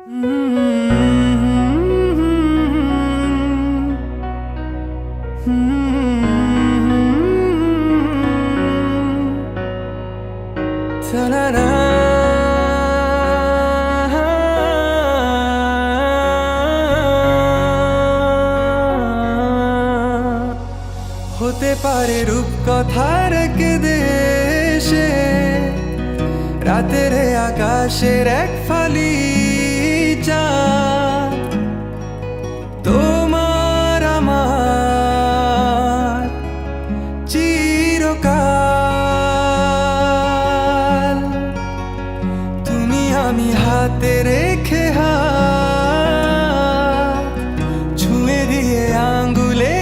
হতে পারে রূপকথার এক দেশে রাতের আকাশের এক ফালি চাঁদ, তোমার আমার চিরকাল। তুমি আমি হাতে রেখে হাত ছুঁয়ে দিয়ে আঙ্গুলে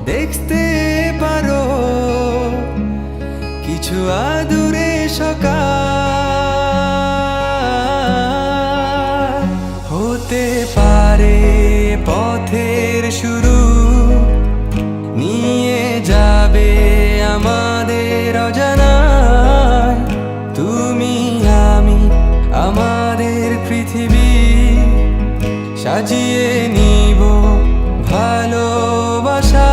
দেখতে পারো কিছু আদুরে সকাল। হতে পারে পথের শুরু, নিয়ে যাবে আমাদের অজানায়। তুমি আমি আমাদের পৃথিবী সাজিয়ে নিব ভালোবাসা।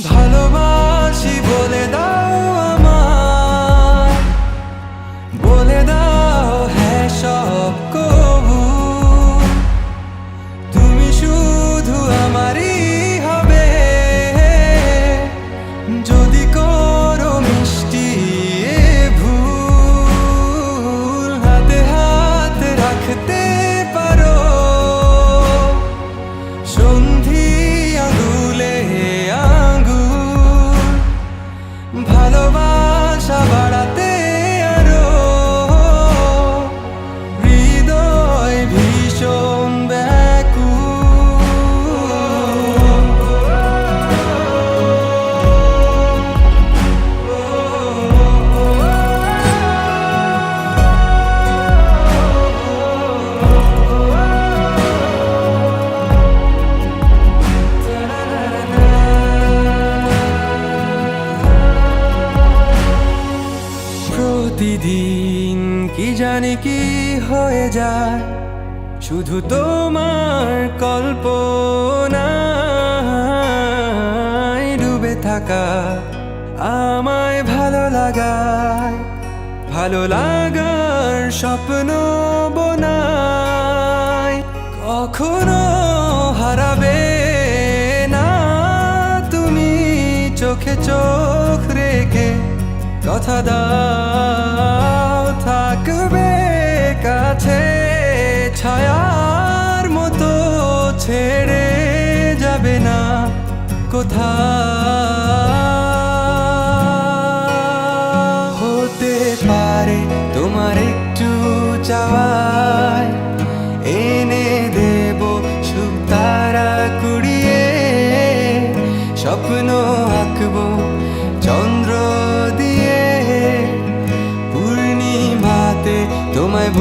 ভালোবাসি বলে দাও আমায়, বলে দাও হ্যাঁ সব কবু। তুমি শুধু আমারই হবে, যদি করো মিষ্টি ভুল। হাতে হাত রাখতে পারো সন্ধি আঙুলে আঙ্গুল। ভালোবাসা বাড়াতে আরো হৃদয় ভীষণ প্রতিদিন কি জানি কি হয়ে যায় শুধু তোমার কল্পনায় ডুবে থাকা আমায় ভালো লাগায়। ভালো লাগার স্বপ্ন বোনায়, কখনো হারাবে না তুমি চোখে চোখ রেখে। কথা দাও থাকবে কাছে, ছায়ার মতো ছেড়ে যাবে না কোথাও। হতে পারে তোমার একটু চাওয়ায় এনে দেব সুখ তারা কুড়িয়ে। স্বপ্ন আঁকবো চন্দ্র দিয়ে, পূর্ণিমাতে তোমায়